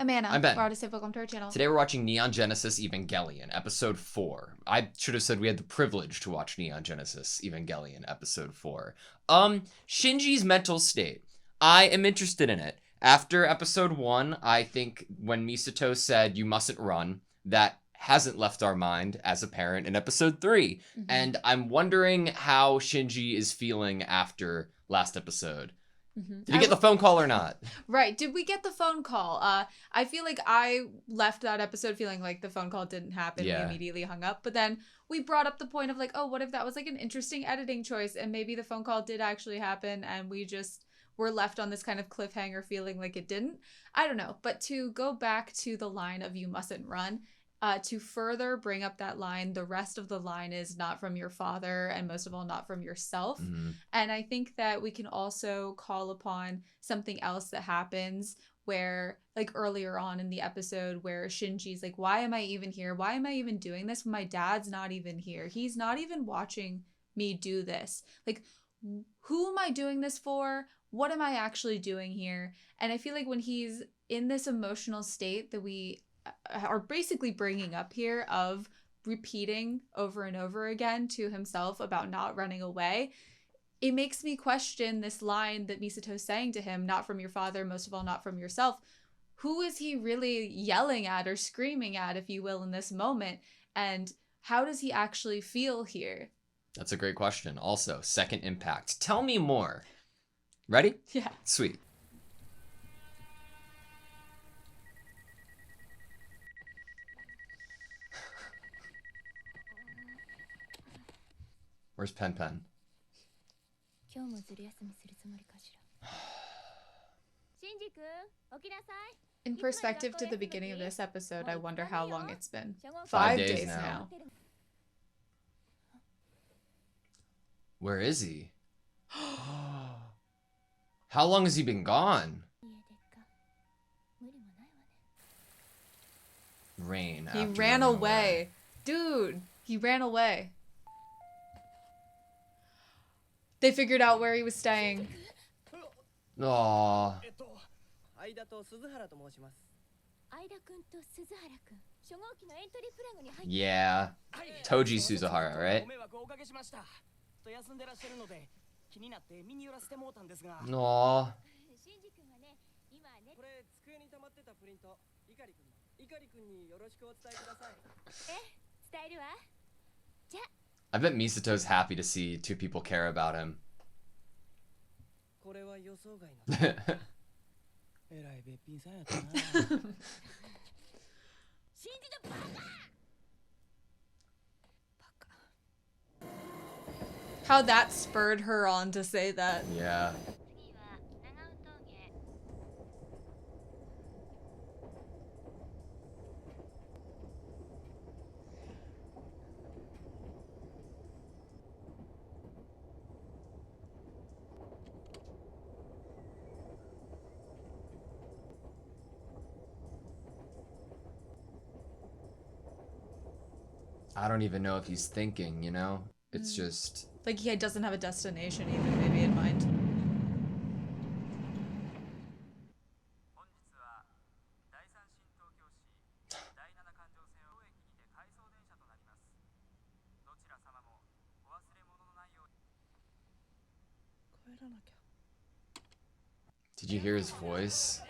I'm Anna. I'm Ben. We're AutoSave. Welcome to our channel. Today we're watching Neon Genesis Evangelion, episode 4. I should have said we had the privilege to watch Neon Genesis Evangelion, episode 4. Shinji's mental state. I am interested in it. After episode 1, I think when Misato said, "You mustn't run," that hasn't left our mind as a parent in episode 3. Mhm. And I'm wondering how Shinji is feeling after last episode. Did he get the phone call or not? Right. Did we get the phone call? I feel like I left that episode feeling like the phone call didn't happen. Yeah. We immediately hung up. But then we brought up the point of like, oh, what if that was like an interesting editing choice and maybe the phone call did actually happen and we just were left on this kind of cliffhanger feeling like it didn't? I don't know. But to go back to the line of "you mustn't run," to further bring up that line, the rest of the line is not from your father and most of all not from yourself. Mm-hmm. And I think that we can also call upon something else that happens where like earlier on in the episode where Shinji's like, why am I even here? Why am I even doing this when my dad's not even here? He's not even watching me do this. Like, who am I doing this for? What am I actually doing here? And I feel like when he's in this emotional state that we are basically bringing up here of repeating over and over again to himself about not running away, it makes me question this line that Misato's saying to him, not from your father, most of all not from yourself. Who is he really yelling at or screaming at, if you will, in this moment? And how does he actually feel here? That's a great question. Also, second impact. Tell me more. Ready? Yeah. Sweet. Where's Pen Pen? In perspective to the beginning of this episode, I wonder how long it's been. 5 days now. Where is he? How long has he been gone? Rain. He ran away. Dude, he ran away. They figured out where he was staying. Aww. Yeah. Toji Suzuhara, right? Aww. I bet Misato's happy to see two people care about him. How that spurred her on to say that. Yeah. I don't even know if he's thinking, you know? It's just... Like he doesn't have a destination even, maybe in mind. Did you hear his voice?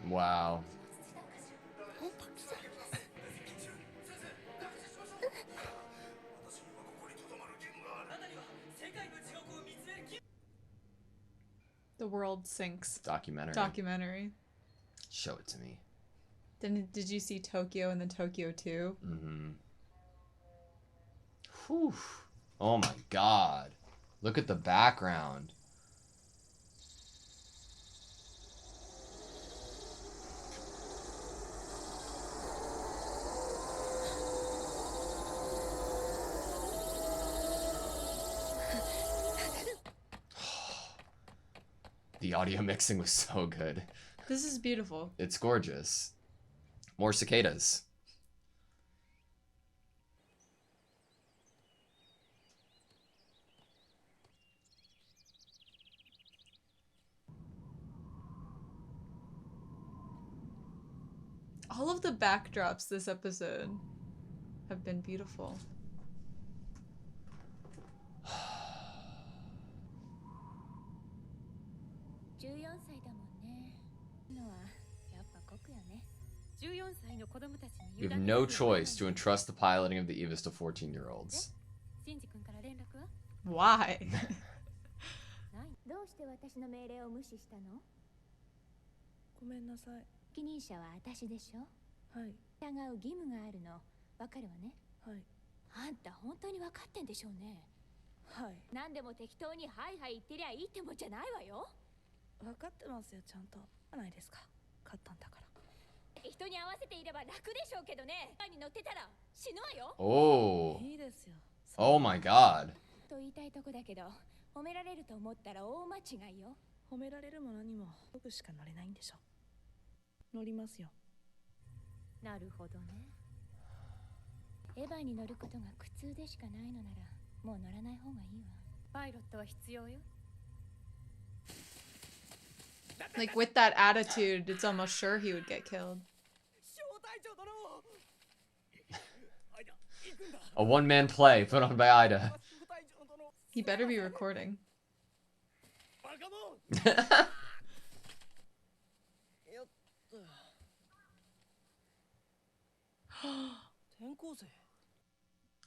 Wow. The World Sinks Documentary. Show it to me. Then did you see Tokyo and then Tokyo 2? Mm-hmm. Whew. Oh my god. Look at the background. The audio mixing was so good. This is beautiful. It's gorgeous. More cicadas. All of the backdrops this episode have been beautiful. You have no choice to entrust the piloting of the Evis to 14-year-olds. Why? どうして私の命令を無視したの？ごめんなさい。責任者は私でしょ。はい。従う義務があるの。わかるわね。はい。あんた本当に分かってんでしょうね。はい。何でも適当にはいはい言ってりゃいいってもんじゃないわよ。分かってますよ、ちゃんと。ないですか。買ったんだから。人に合わせていれば楽でしょうけどね。に乗ってたら死ぬわよ。Oh. いいですよ。Oh my god. と言いたいとこだけど、褒められると思ったら大間違いよ。褒められるも何も僕しか乗れないんでしょ。乗りますよ。なるほどね。エヴァに乗ることが苦痛でしかないのなら、もう乗らない方がいいわ。パイロットは必要よ。Like, with that attitude, it's almost sure he would get killed. A one-man play put on by Ida. He better be recording.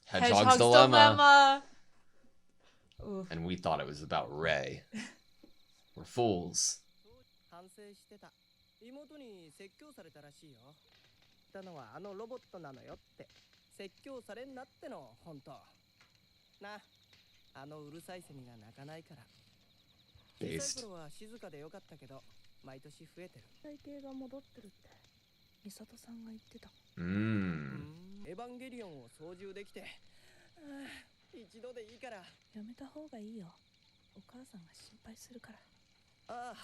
Hedgehog's dilemma. Oof. And we thought it was about Ray. We're fools. 反省してた。妹に説教されたらしいよ。言ったのはあのロボットなのよって。説教されんなっての、本当。な、あのうるさいセミが鳴かないから。小さい頃は静かでよかったけど、毎年増えてる。体型が戻ってるって美里さんが言ってた。エヴァンゲリオンを操縦できて、一度でいいから。やめた方がいいよ。お母さんが心配するから。ああ、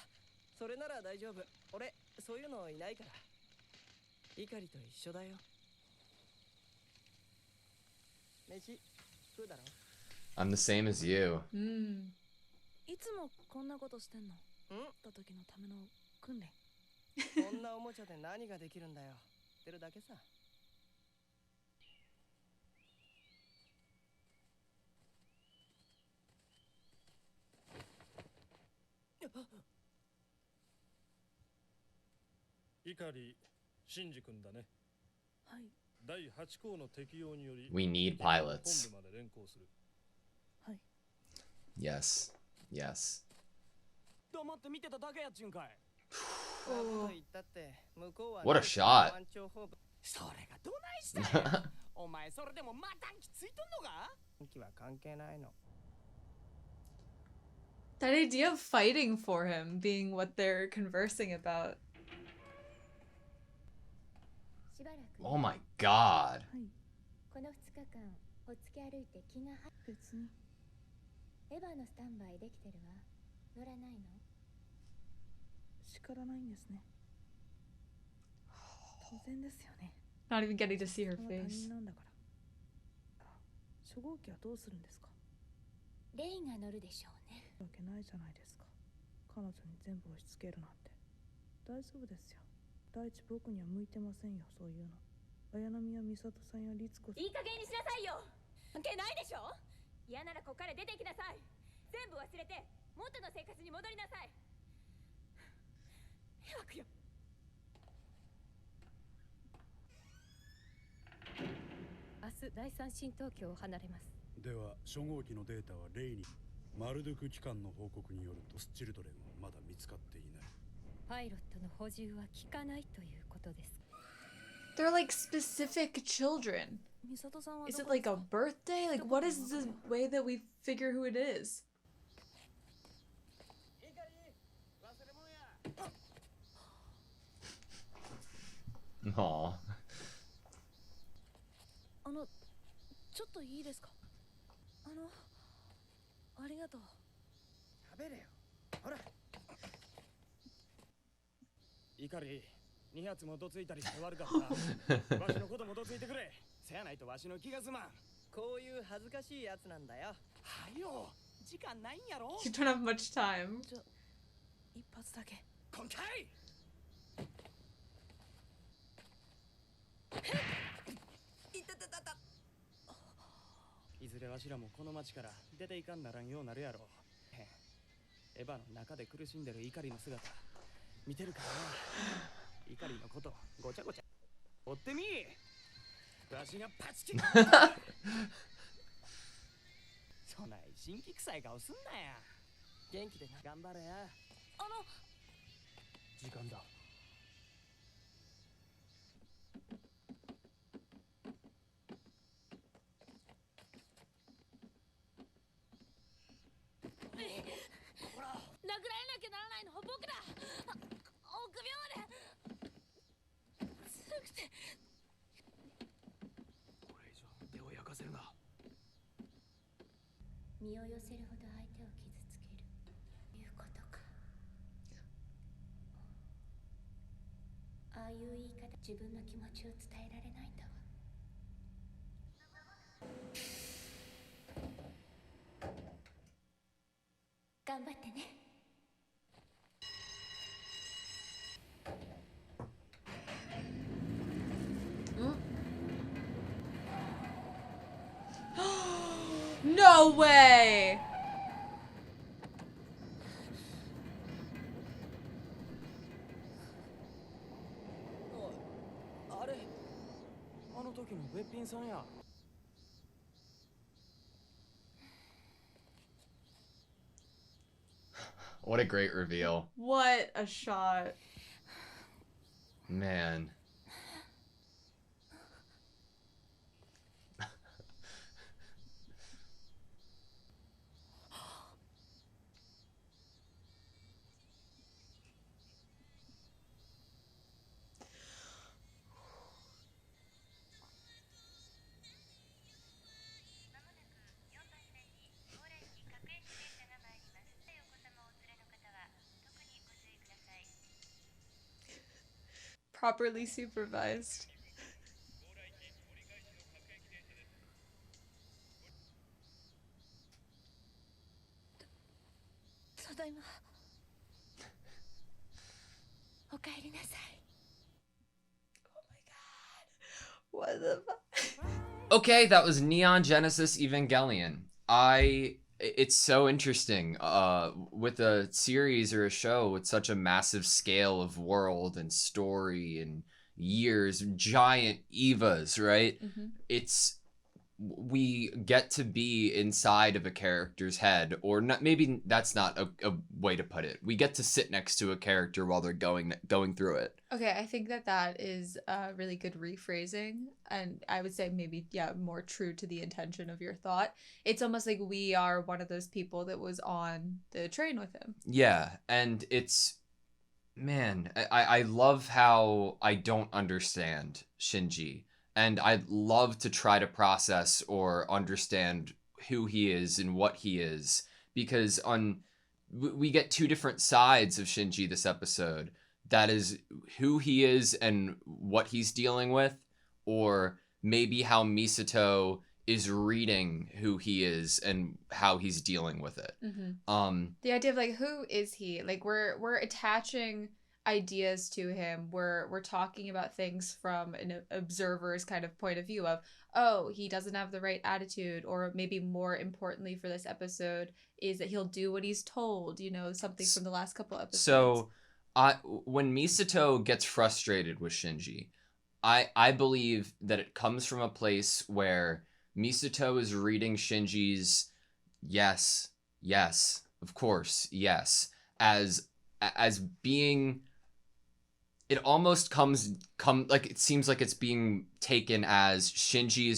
それなら大丈夫。俺、そういうのいないから。怒りと一緒だよ。飯、食うだろ。I'm the same as you. いつもこんなことしてんの？った時のための訓練。こんなおもちゃで何ができるんだよ。ってるだけさ。碇真司君だね。はい。第8項の適用により We need pilots. 本部まで連行する。はい。Yes. Yes. 黙って見てただけやっちゅんかい。What a shot. それがどないしたんや。お前それでもまたんきついとんのか？気は関係ないの。That idea of fighting for him being what they're conversing about. Oh my god. この2日間、お付き歩いて気が別に。エヴァのスタンバイできてるわ。乗らないの？叱らないんですね。当然ですよね。Not even getting to see her 他 face. 人なんだから。初号機はどうするんですか？レイが乗るでしょうね。わけないじゃないですか。彼女に全部押し付けるなんて。大丈夫ですよ。第一僕には向いてませんよ、そういうの。綾波や美里さんや律子さん。いい加減にしなさいよ。関係ないでしょ。嫌ならここから出てきなさい。全部忘れて元の生活に戻りなさい。迷惑よ。明日第三新東京を離れます。では初号機のデータはレイにマルドゥク機関の報告によるとスチルドレンはまだ見つかっていない。パイロットの補充は効かないということです。They're like specific children. 美里さんは Is it like a birthday? Like, what is the way that we figure who it is? Aww. ちょっといいですか？ありがとう。食べれよ。ほら。怒り2発もどついたりして悪かったわしのこともどついてくれせやないとわしの気が済まんこういう恥ずかしいやつなんだよはよ時間ないんやろ You don't have much time. 一発だけ。こんかいいたたたたいずれわしらもこの町から出ていかんならんようなるやろエヴァの中で苦しんでる怒りの姿見てるからな怒りのことごちゃごちゃ追ってみわしがパチキそない新規臭い顔すんなや元気でな頑張れや時間だ殴られなきゃならないのは僕だ臆病で強くてこれ以上手を焼かせるな身を寄せるほど相手を傷つけるいうことかああいう言い方自分の気持ちを伝えられないんだわ頑張ってねNo way! あれあの時のべっぴんさんや What a great reveal. What a shot. Man. Properly supervised. ただいまおかえりなさい Oh my god. What the fuck? Okay, that was Neon Genesis Evangelion. It's so interesting with a series or a show with such a massive scale of world and story and years, giant Evas, right? We get to be inside of a character's head, or not, maybe that's not a way to put it. We get to sit next to a character while they're going through it. Okay, I think that is a really good rephrasing, and I would say maybe, yeah, more true to the intention of your thought. It's almost like we are one of those people that was on the train with him. Yeah, and it's, man, I love how I don't understand Shinji, and I'd love to try to process or understand who he is and what he is, because we get two different sides of Shinji this episode. That is who he is and what he's dealing with, or maybe how Misato is reading who he is and how he's dealing with it. The idea of like, who is he? Like we're attaching ideas to him. We're talking about things from an observer's kind of point of view of, oh, he doesn't have the right attitude, or maybe more importantly for this episode is that he'll do what he's told, you know, something from the last couple episodes. So when Misato gets frustrated with Shinji, I believe that it comes from a place where Misato is reading Shinji's yes, of course, yes, as being, it almost like, it seems like it's being taken as Shinji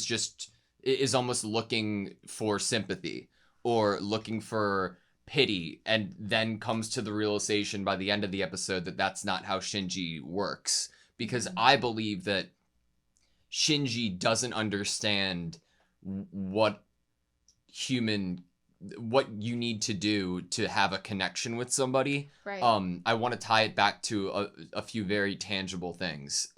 is almost looking for sympathy or looking for pity, and then comes to the realization by the end of the episode that that's not how Shinji works, because I believe that Shinji doesn't understand what human what you need to do to have a connection with somebody. Right. I want to tie it back to a few very tangible things.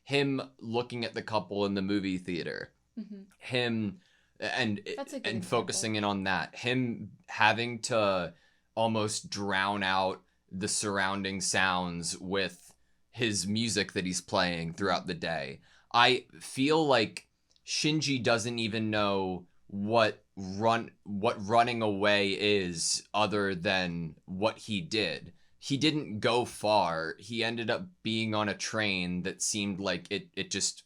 Him looking at the couple in the movie theater. Mm-hmm. Him and That's a good example. focusing in on that. Him having to almost drown out the surrounding sounds with his music that he's playing throughout the day. I feel like Shinji doesn't even know what running away is other than what he did. He didn't go far. He ended up being on a train that seemed like it just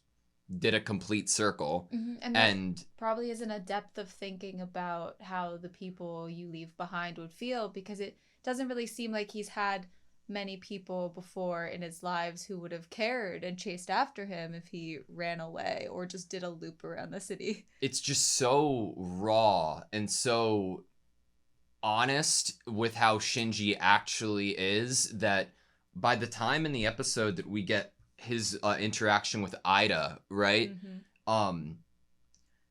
did a complete circle. Mm-hmm. And probably isn't a depth of thinking about how the people you leave behind would feel, because it doesn't really seem like he's had many people before in his lives who would have cared and chased after him if he ran away or just did a loop around the city. It's just so raw and so honest with how Shinji actually is that by the time in the episode that we get his interaction with Ida, right? Mm-hmm.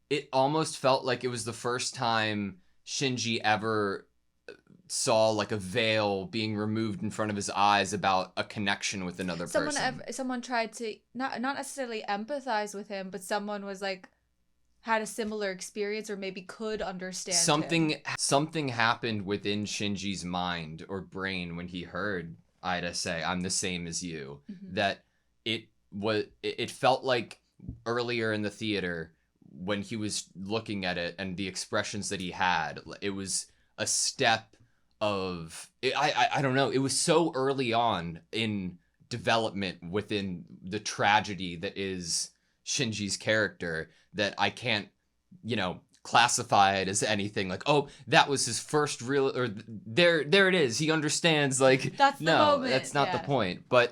It almost felt like it was the first time Shinji ever saw like a veil being removed in front of his eyes about a connection with another person. Someone tried to not necessarily empathize with him, but someone was like had a similar experience or maybe could understand something happened within Shinji's mind or brain when he heard Ida say, "I'm the same as you." Mm-hmm. That it felt like earlier in the theater when he was looking at it and the expressions that he had, it was a step of I don't know, it was so early on in development within the tragedy that is Shinji's character that I can't, classify it as anything like, oh, that was his first real, or there it is, he understands, like, that's the moment. That's not the point. But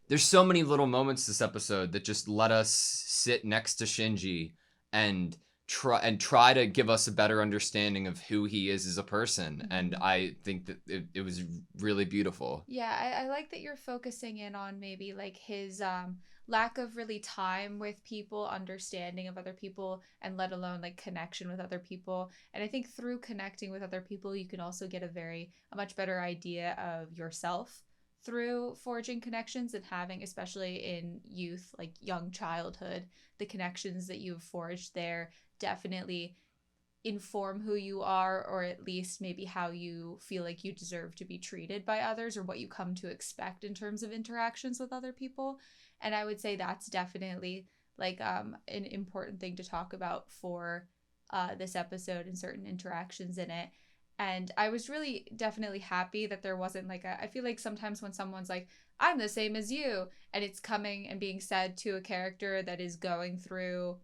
there's so many little moments this episode that just let us sit next to Shinji and try to give us a better understanding of who he is as a person. Mm-hmm. And I think that it was really beautiful. Yeah, I like that you're focusing in on maybe like his lack of really time with people, understanding of other people, and let alone like connection with other people. And I think through connecting with other people, you can also get a much better idea of yourself through forging connections and having, especially in youth, like young childhood, the connections that you've forged there definitely inform who you are, or at least maybe how you feel like you deserve to be treated by others, or what you come to expect in terms of interactions with other people. And I would say that's definitely like an important thing to talk about for this episode and certain interactions in it. And I was really definitely happy that there wasn't like I feel like sometimes when someone's like, I'm the same as you, and it's coming and being said to a character that is going through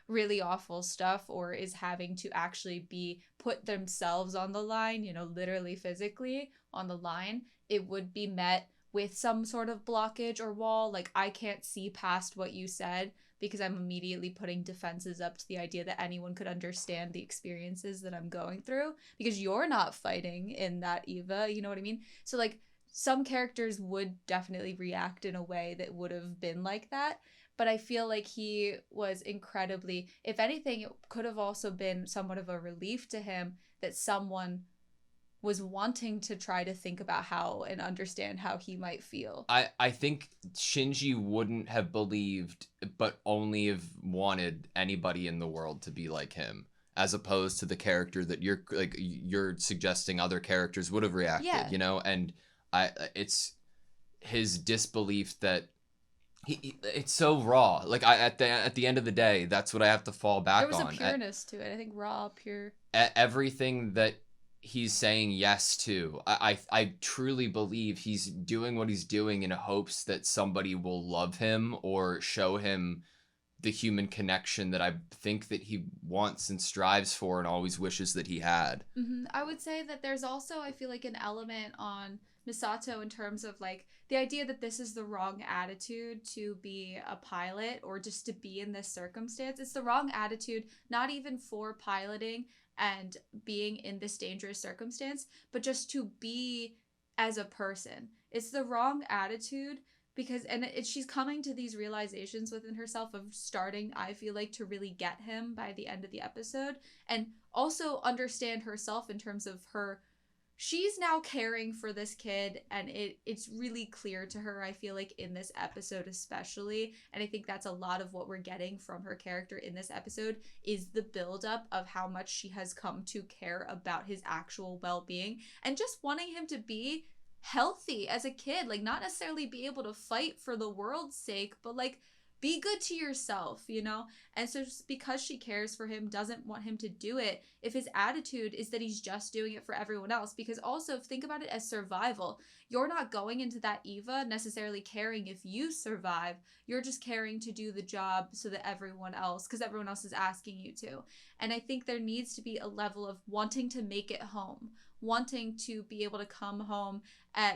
really awful stuff or is having to actually put themselves on the line, literally physically on the line, it would be met with some sort of blockage or wall. Like, I can't see past what you said because I'm immediately putting defenses up to the idea that anyone could understand the experiences that I'm going through because you're not fighting in that Eva, you know what I mean? So like some characters would definitely react in a way that would have been like that. But I feel like he was incredibly, if anything, it could have also been somewhat of a relief to him that someone was wanting to try to think about how and understand how he might feel. I think Shinji wouldn't have believed, but only have wanted anybody in the world to be like him, as opposed to the character that you're suggesting other characters would have reacted, And it's his disbelief that it's so raw. Like at the end of the day, that's what I have to fall back on. There was a pureness to it. I think raw, pure. Everything that he's saying yes to, I truly believe he's doing what he's doing in hopes that somebody will love him or show him the human connection that I think that he wants and strives for and always wishes that he had. Mm-hmm. I would say that there's also, I feel like, an element on Misato in terms of like the idea that this is the wrong attitude to be a pilot or just to be in this circumstance. It's the wrong attitude, not even for piloting and being in this dangerous circumstance, but just to be as a person. It's the wrong attitude because she's coming to these realizations within herself of starting, I feel like, to really get him by the end of the episode, and also understand herself in terms of she's now caring for this kid, and it's really clear to her, I feel like, in this episode especially. And I think that's a lot of what we're getting from her character in this episode, is the buildup of how much she has come to care about his actual well-being, and just wanting him to be healthy as a kid, like not necessarily be able to fight for the world's sake, but like be good to yourself, you know? And so just because she cares for him, doesn't want him to do it, if his attitude is that he's just doing it for everyone else, because also think about it as survival. You're not going into that Eva necessarily caring if you survive. You're just caring to do the job so that everyone else, because everyone else is asking you to. And I think there needs to be a level of wanting to make it home, wanting to be able to come home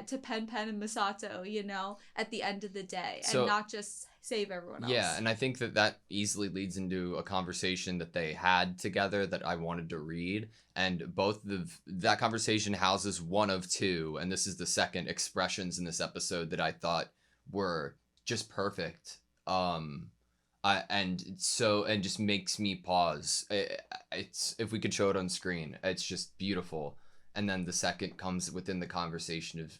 to Pen Pen and Misato, you know, at the end of the day, and not just save everyone else. Yeah, and I think that easily leads into a conversation that they had together that I wanted to read, and that conversation houses one of two, and this is the second, expressions in this episode that I thought were just perfect. And just makes me pause. It's, if we could show it on screen, it's just beautiful. And then the second comes within the conversation of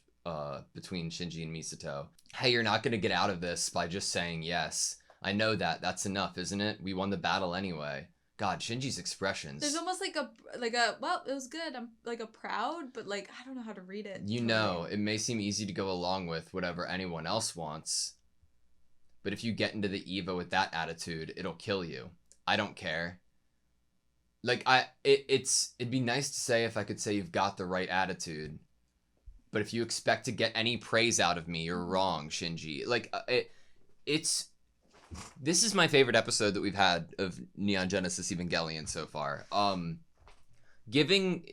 between Shinji and Misato. Hey, you're not going to get out of this by just saying yes. I know that. That's enough, isn't it? We won the battle anyway. God, Shinji's expressions. There's almost like a well, it was good. I'm like a proud, but like I don't know how to read it. You know, it may seem easy to go along with whatever anyone else wants, but if you get into the Eva with that attitude, it'll kill you. I don't care. Like, it'd be nice to say if I could say you've got the right attitude, but if you expect to get any praise out of me, you're wrong, Shinji. Like, this is my favorite episode that we've had of Neon Genesis Evangelion so far. Giving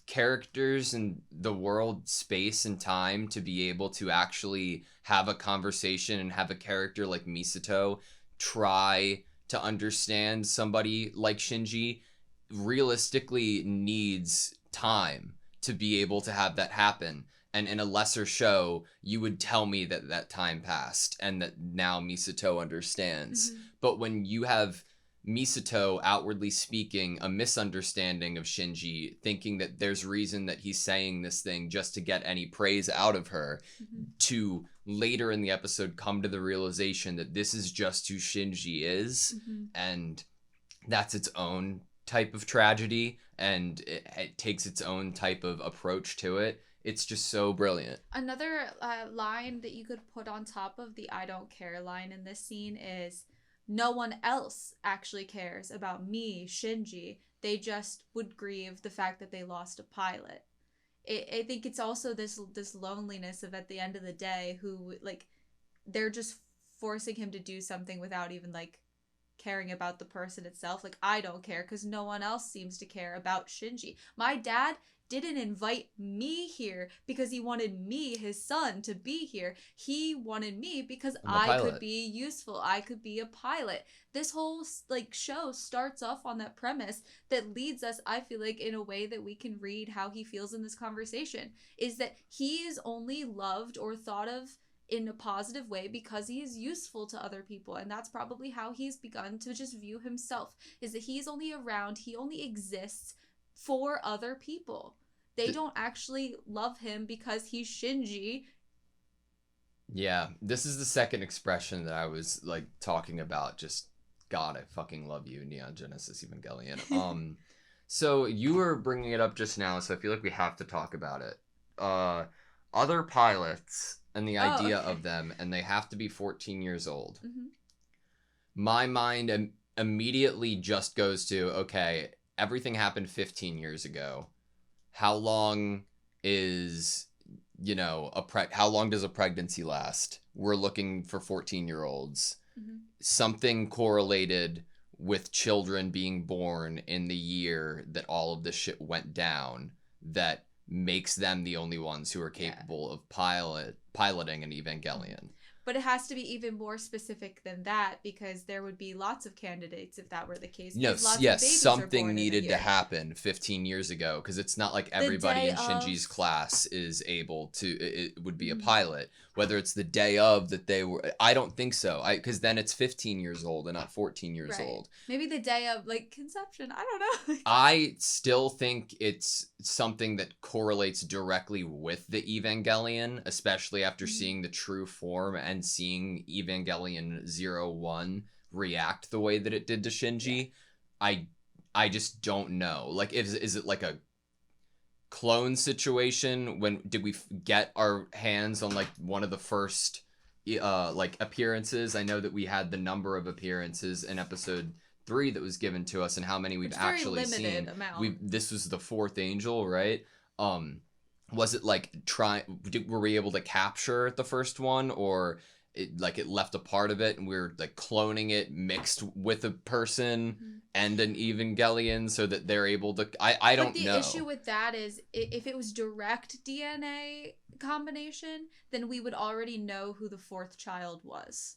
characters and the world space and time to be able to actually have a conversation, and have a character like Misato try to understand somebody like Shinji realistically needs time to be able to have that happen. And in a lesser show, you would tell me that time passed and that now Misato understands. Mm-hmm. But when you have Misato outwardly speaking a misunderstanding of Shinji, thinking that there's reason that he's saying this thing just to get any praise out of her, mm-hmm. to later in the episode come to the realization that this is just who Shinji is, mm-hmm. and that's its own type of tragedy, and it takes its own type of approach to it. It's just so brilliant. Another line that you could put on top of the I don't care line in this scene is, no one else actually cares about me, Shinji. They just would grieve the fact that they lost a pilot. I think it's also this loneliness of, at the end of the day, who, like, they're just forcing him to do something without even, like, caring about the person itself. Like, I don't care because no one else seems to care about Shinji. My dad didn't invite me here because he wanted me, his son, to be here. He wanted me because I could be useful. I could be a pilot. This whole like show starts off on that premise that leads us, I feel like, in a way that we can read how he feels in this conversation, is that he is only loved or thought of in a positive way because he is useful to other people. And that's probably how he's begun to just view himself, is that he's only around, he only exists for other people. They don't actually love him because he's Shinji. Yeah, this is the second expression that I was like talking about. Just, God, I fucking love you, Neon Genesis Evangelion. So you were bringing it up just now, so I feel like we have to talk about it. Other pilots and the idea of them, and they have to be 14 years old. Mm-hmm. My mind immediately just goes to, okay, everything happened 15 years ago. How long is, how long does a pregnancy last? We're looking for 14-year-olds. Mm-hmm. Something correlated with children being born in the year that all of this shit went down that makes them the only ones who are capable of piloting an Evangelion. But it has to be even more specific than that, because there would be lots of candidates if that were the case. No, Because lots of yes, babies are something born in a needed to year. happen 15 years ago, because it's not like everybody day in Shinji's of- class is able to, it would be a Mhm. pilot. Whether it's the day of that they were, I don't think so. Because then it's 15 years old and not 14 years Right. old. Maybe the day of, like, conception. I don't know. I still think it's something that correlates directly with the Evangelion, especially after Mhm. seeing the true form and seeing Evangelion 01 react the way that it did to Shinji. I just don't know. Like, is it like a clone situation? When did we get our hands on like one of the first like appearances? I know that we had the number of appearances in episode 3 that was given to us, and how many we've actually seen. This was the fourth angel, right? Was it like were we able to capture the first one, or it left a part of it and we're like cloning it mixed with a person and an Evangelion so that they're able to I don't know. But the issue with that is, if it was direct DNA combination, then we would already know who the fourth child was.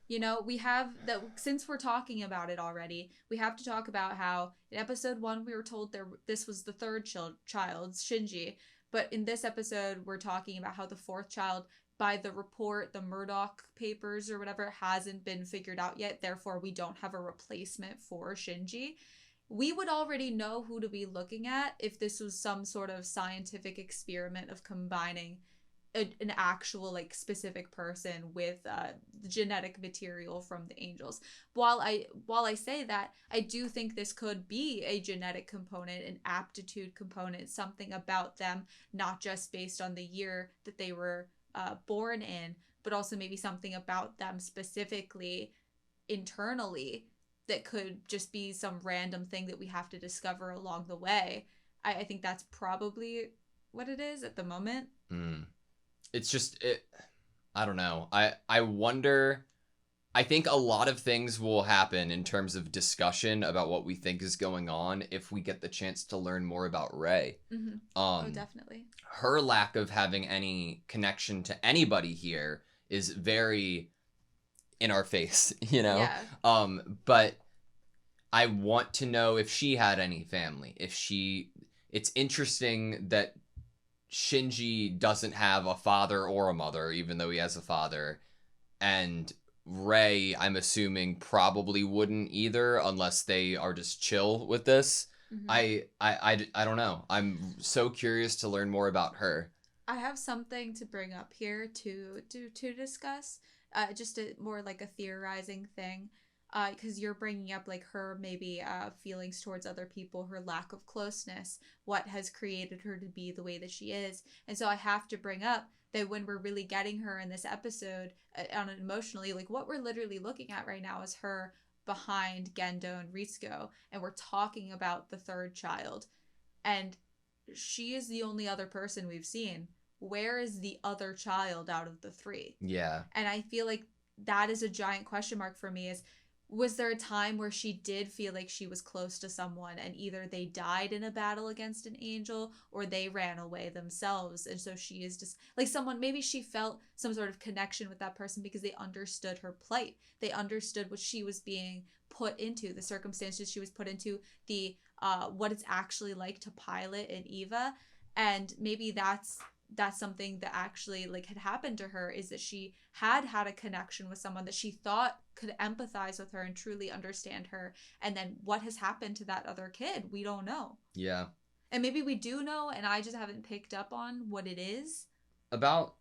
You know, we have that. Since we're talking about it already, we have to talk about how in episode 1 we were told this was the third child, Shinji, but in this episode we're talking about how the fourth child, by the report, the Murdoch papers or whatever, hasn't been figured out yet. Therefore, we don't have a replacement for Shinji. We would already know who to be looking at if this was some sort of scientific experiment of combining an actual like specific person with genetic material from the angels. While I say that, I do think this could be a genetic component, an aptitude component, something about them, not just based on the year that they were born in, but also maybe something about them specifically internally that could just be some random thing that we have to discover along the way. I think that's probably what it is at the moment. It's just I don't know. I wonder. I think a lot of things will happen in terms of discussion about what we think is going on if we get the chance to learn more about Rei. Oh, definitely. Her lack of having any connection to anybody here is very in our face, you know? Yeah. But I want to know if she had any family. It's interesting that Shinji doesn't have a father or a mother, even though he has a father. And Rei, I'm assuming, probably wouldn't either, unless they are just chill with this. I don't know. I'm so curious to learn more about her. I have something to bring up here to discuss. Just more like a theorizing thing. Because you're bringing up like her maybe feelings towards other people, her lack of closeness, what has created her to be the way that she is. And so I have to bring up that when we're really getting her in this episode on an emotionally, like what we're literally looking at right now is her behind Gendo and Ritsuko, and we're talking about the third child. And she is the only other person we've seen. Where is the other child out of the 3? Yeah. And I feel like that is a giant question mark for me. Was there a time where she did feel like she was close to someone and either they died in a battle against an angel or they ran away themselves, and so she is just like someone, maybe she felt some sort of connection with that person because they understood her plight, they understood what she was being put into, the circumstances she was put into, the what it's actually like to pilot an Eva. And maybe that's something that actually like had happened to her, is that she had a connection with someone that she thought could empathize with her and truly understand her. And then what has happened to that other kid, we don't know. Yeah. And maybe we do know and I just haven't picked up on what it is. About,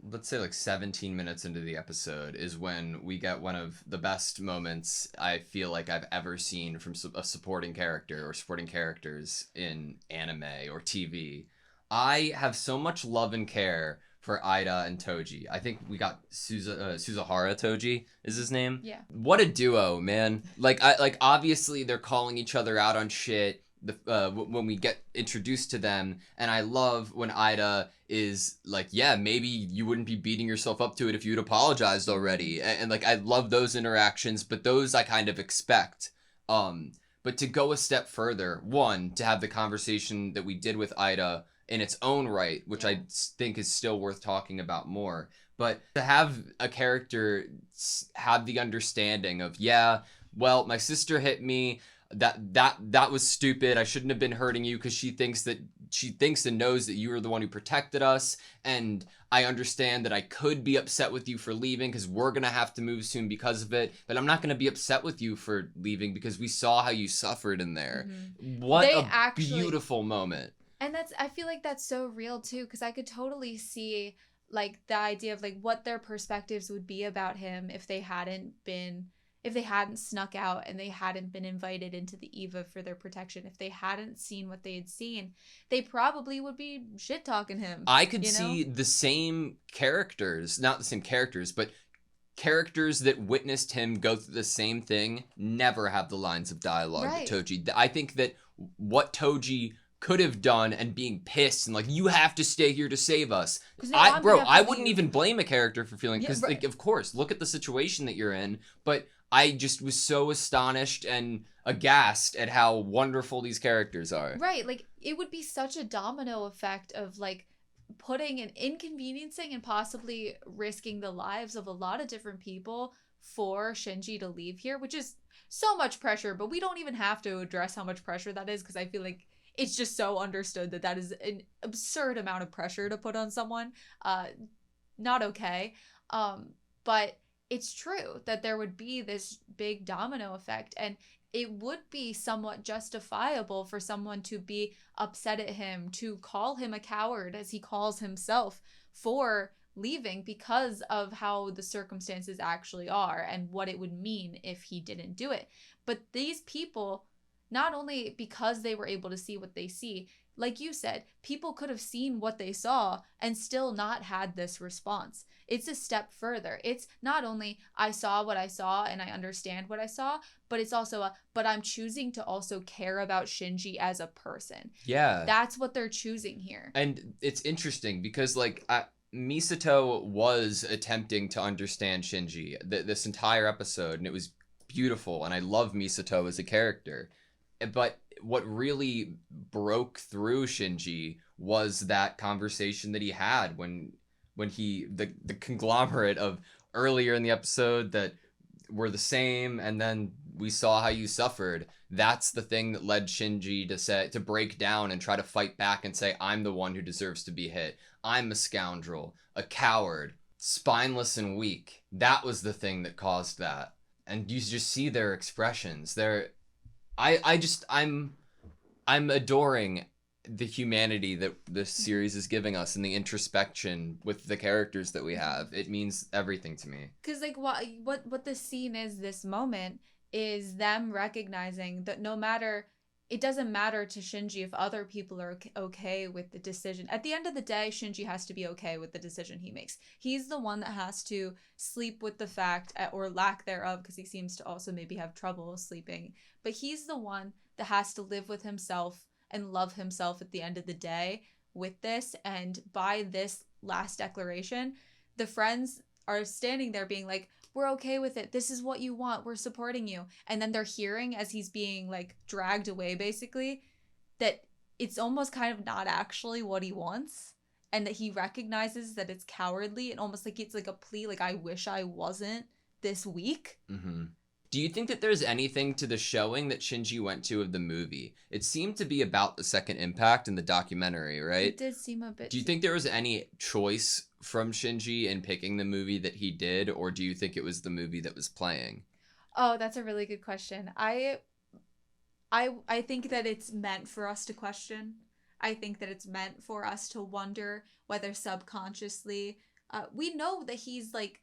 let's say like 17 minutes into the episode is when we get one of the best moments I feel like I've ever seen from a supporting character or supporting characters in anime or TV. I have so much love and care for Ida and Toji. I think we got Suzuhara Toji is his name. Yeah. What a duo, man. Like obviously they're calling each other out on shit when we get introduced to them, and I love when Ida is like, yeah, maybe you wouldn't be beating yourself up to it if you'd apologized already. And like I love those interactions, but those I kind of expect. But to go a step further, one, to have the conversation that we did with Ida in its own right, which I think is still worth talking about more. But to have a character have the understanding of, yeah, well, my sister hit me. That was stupid. I shouldn't have been hurting you because she thinks and knows that you were the one who protected us, and I understand that I could be upset with you for leaving because we're gonna have to move soon because of it, but I'm not gonna be upset with you for leaving because we saw how you suffered in there. What They a actually- beautiful moment. And I feel like that's so real too, because I could totally see like the idea of like what their perspectives would be about him if they hadn't snuck out and they hadn't been invited into the Eva for their protection. If they hadn't seen what they had seen, they probably would be shit talking him. I could see the same characters, not the same characters, but characters that witnessed him go through the same thing never have the lines of dialogue Right. that Toji. I think that what Toji could have done and being pissed and like, you have to stay here to save us. I wouldn't even blame a character for feeling, because like, of course, look at the situation that you're in, but I just was so astonished and aghast at how wonderful these characters are. Right, like it would be such a domino effect of like putting and inconveniencing and possibly risking the lives of a lot of different people for Shinji to leave here, which is so much pressure, but we don't even have to address how much pressure that is, because I feel like it's just so understood that is an absurd amount of pressure to put on someone. Not okay. But it's true that there would be this big domino effect, and it would be somewhat justifiable for someone to be upset at him, to call him a coward, as he calls himself, for leaving because of how the circumstances actually are and what it would mean if he didn't do it. But these people, not only because they were able to see what they see, like you said, people could have seen what they saw and still not had this response. It's a step further. It's not only I saw what I saw and I understand what I saw, but it's also but I'm choosing to also care about Shinji as a person. Yeah. That's what they're choosing here. And it's interesting because like Misato was attempting to understand Shinji this entire episode, and it was beautiful, and I love Misato as a character. But what really broke through Shinji was that conversation that he had when he the conglomerate of earlier in the episode that were the same, and then we saw how you suffered. That's the thing that led Shinji to break down and try to fight back and say, I'm the one who deserves to be hit. I'm a scoundrel, a coward, spineless and weak. That was the thing that caused that. And you just see their expressions. I'm adoring the humanity that this series is giving us and the introspection with the characters that we have. It means everything to me. Because like what this scene is, this moment is them recognizing that it doesn't matter to Shinji if other people are okay with the decision. At the end of the day, Shinji has to be okay with the decision he makes. He's the one that has to sleep with the fact, or lack thereof, because he seems to also maybe have trouble sleeping. But he's the one that has to live with himself and love himself at the end of the day with this. And by this last declaration, the friends are standing there being like, we're okay with it. This is what you want. We're supporting you. And then they're hearing, as he's being like dragged away, basically, that it's almost kind of not actually what he wants. And that he recognizes that it's cowardly and almost like it's like a plea, like, I wish I wasn't this weak. Mm-hmm. Do you think that there's anything to the showing that Shinji went to of the movie? It seemed to be about the second impact in the documentary, right? It did seem a bit... Do you think there was any choice from Shinji in picking the movie that he did, or do you think it was the movie that was playing? Oh, that's a really good question. I think that it's meant for us to question. I think that it's meant for us to wonder whether subconsciously... we know that he's like...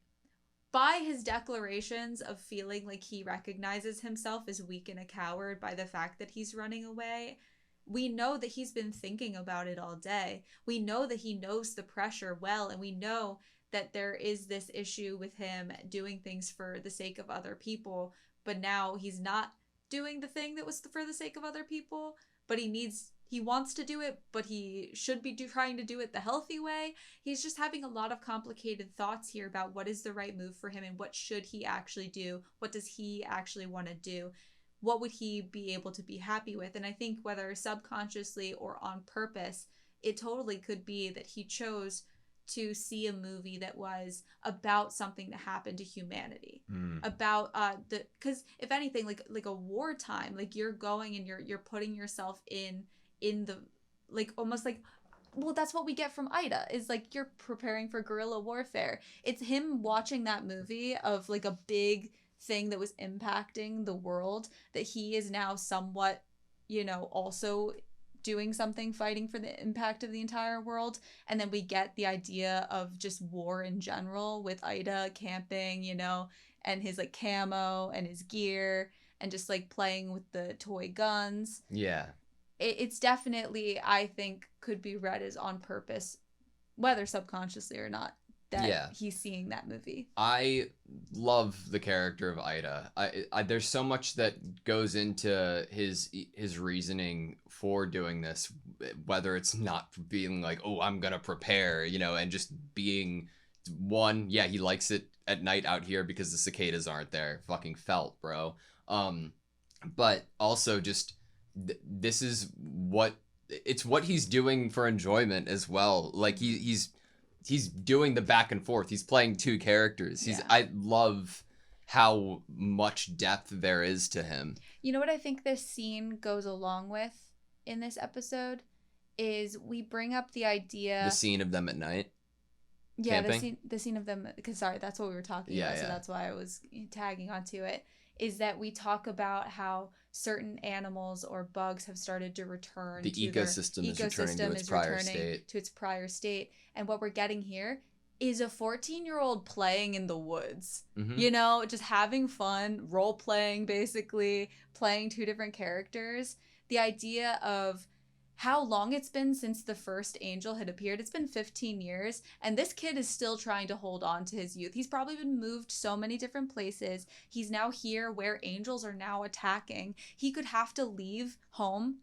By his declarations of feeling like he recognizes himself as weak and a coward by the fact that he's running away, we know that he's been thinking about it all day. We know that he knows the pressure well, and we know that there is this issue with him doing things for the sake of other people, but now he's not doing the thing that was for the sake of other people, but he wants to do it, but he should be trying to do it the healthy way. He's just having a lot of complicated thoughts here about what is the right move for him and what should he actually do? What does he actually want to do? What would he be able to be happy with? And I think whether subconsciously or on purpose, it totally could be that he chose to see a movie that was about something that happened to humanity, Mm. about because if anything, like a wartime, like you're going and you're putting yourself in the, like, almost like, well, that's what we get from Ida, is like you're preparing for guerrilla warfare. It's him watching that movie of like a big thing that was impacting the world, that he is now somewhat, also doing something, fighting for the impact of the entire world. And then we get the idea of just war in general with Ida camping, and his like camo and his gear and just like playing with the toy guns. Yeah. It's definitely, I think, could be read as on purpose, whether subconsciously or not, that he's seeing that movie. I love the character of Ida. I there's so much that goes into his reasoning for doing this, whether it's not being like, oh, I'm gonna prepare, and just being one. Yeah, he likes it at night out here because the cicadas aren't there. Fucking felt, bro. But also just this is what he's doing for enjoyment as well. Like he's doing the back and forth. He's playing two characters. I love how much depth there is to him. You know what I think this scene goes along with in this episode is we bring up the idea. The scene of them at night. Yeah, camping? the scene of them, because sorry, that's what we were talking about. So that's why I was tagging onto it. Is that we talk about how certain animals or bugs have started to return. The ecosystem is returning to its prior state. And what we're getting here is a 14-year-old playing in the woods. Mm-hmm. Just having fun, role-playing, basically, playing two different characters. The idea of how long it's been since the first angel had appeared. It's been 15 years, and this kid is still trying to hold on to his youth. He's probably been moved so many different places. He's now here where angels are now attacking. He could have to leave home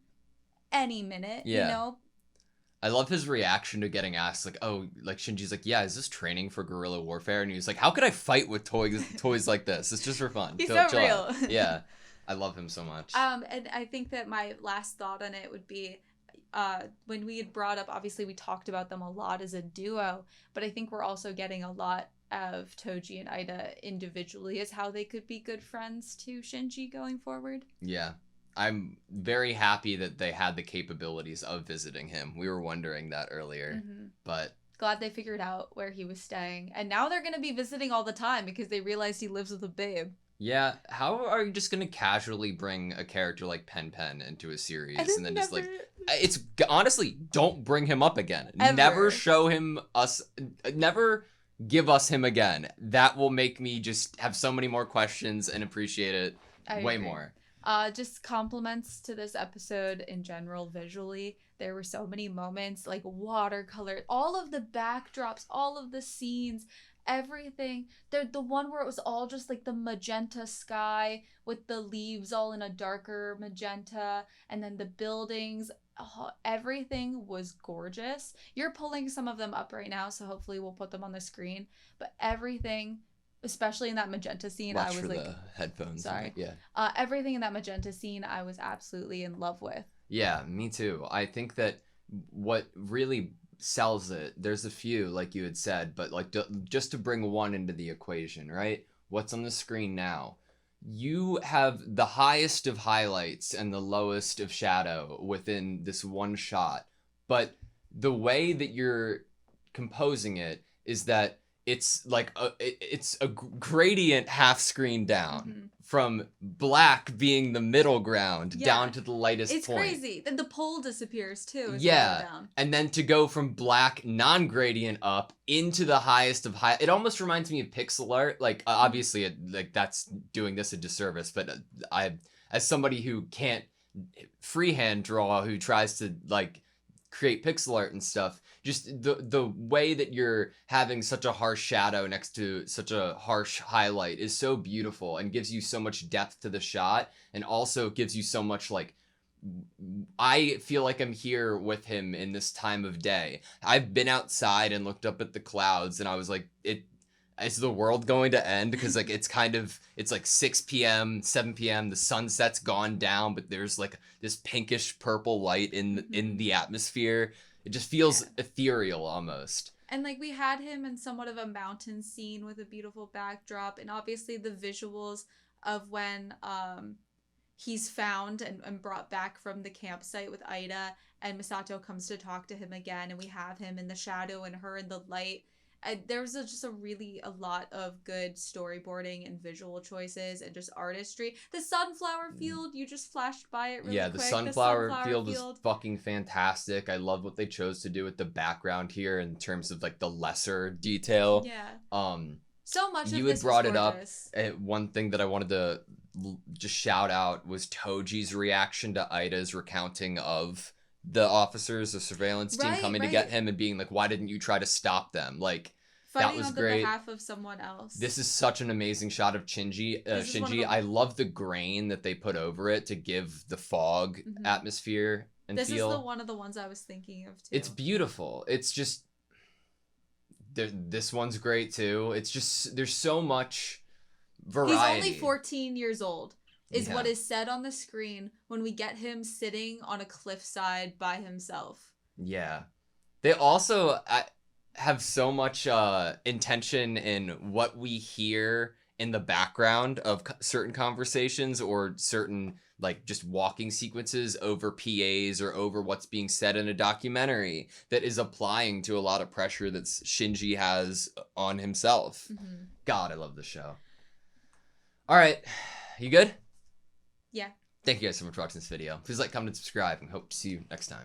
any minute, I love his reaction to getting asked, like, oh, like Shinji's like, yeah, is this training for guerrilla warfare? And he was like, how could I fight with toys like this? It's just for fun. He's so real. Yeah, I love him so much. And I think that my last thought on it would be, when we had brought up, obviously we talked about them a lot as a duo, but I think we're also getting a lot of Toji and Ida individually as how they could be good friends to Shinji going forward. Yeah. I'm very happy that they had the capabilities of visiting him. We were wondering that earlier, but glad they figured out where he was staying. And now they're going to be visiting all the time because they realized he lives with a babe. Yeah, how are you just going to casually bring a character like Pen Pen into a series and then just like, it's honestly, don't bring him up again. Ever. Never show him never give us him again. That will make me just have so many more questions and appreciate it way more. Just compliments to this episode in general visually. There were so many moments, like watercolor, all of the backdrops, all of the scenes, everything. The one where it was all just like the magenta sky with the leaves all in a darker magenta, and then the buildings, everything was gorgeous. You're pulling some of them up right now, so hopefully we'll put them on the screen. But everything, especially in that magenta scene, Watch I was for like, the headphones. Sorry. Yeah. Everything in that magenta scene, I was absolutely in love with. Yeah, me too. I think that what really sells it, there's a few, like you had said, but like just to bring one into the equation, right? What's on the screen now? You have the highest of highlights and the lowest of shadow within this one shot. But the way that you're composing it is that it's like it's a gradient half screen down from black being the middle ground down to the lightest it's point. It's crazy. Then the pole disappears too. Down. And then to go from black non-gradient up into the highest of high, it almost reminds me of pixel art. Like obviously, like that's doing this a disservice. But I, as somebody who can't freehand draw, who tries to like create pixel art and stuff, just the way that you're having such a harsh shadow next to such a harsh highlight is so beautiful and gives you so much depth to the shot, and also gives you so much like, I feel like I'm here with him in this time of day. I've been outside and looked up at the clouds and I was like, is the world going to end? Because like it's like 6 p.m., 7 p.m. The sunset's gone down, but there's like this pinkish purple light in the atmosphere. It just feels ethereal almost. And like we had him in somewhat of a mountain scene with a beautiful backdrop, and obviously the visuals of when he's found and brought back from the campsite with Ida, and Misato comes to talk to him again, and we have him in the shadow and her in the light. There's just a lot of good storyboarding and visual choices and just artistry. The sunflower field, you just flashed by it really quick. The sunflower field is fucking fantastic. I love what they chose to do with the background here in terms of like the lesser detail. Yeah. So much of you this had brought was it up. gorgeous. One thing that I wanted to just shout out was Toji's reaction to Ida's recounting of the officers, the surveillance team coming to get him and being like, why didn't you try to stop them? Like, fighting that was on the great. behalf of someone else. This is such an amazing shot of Shinji. I love the grain that they put over it to give the fog atmosphere and feel. This is one of the ones I was thinking of too. It's beautiful. It's just this one's great too. It's just there's so much variety. He's only 14 years old. Is what is said on the screen when we get him sitting on a cliffside by himself. Yeah. They also have so much intention in what we hear in the background of certain conversations or certain like just walking sequences over PAs or over what's being said in a documentary that is applying to a lot of pressure that Shinji has on himself. Mm-hmm. God, I love this show. All right. You good? Yeah. Thank you guys so much for watching this video. Please like, comment, and subscribe, and hope to see you next time.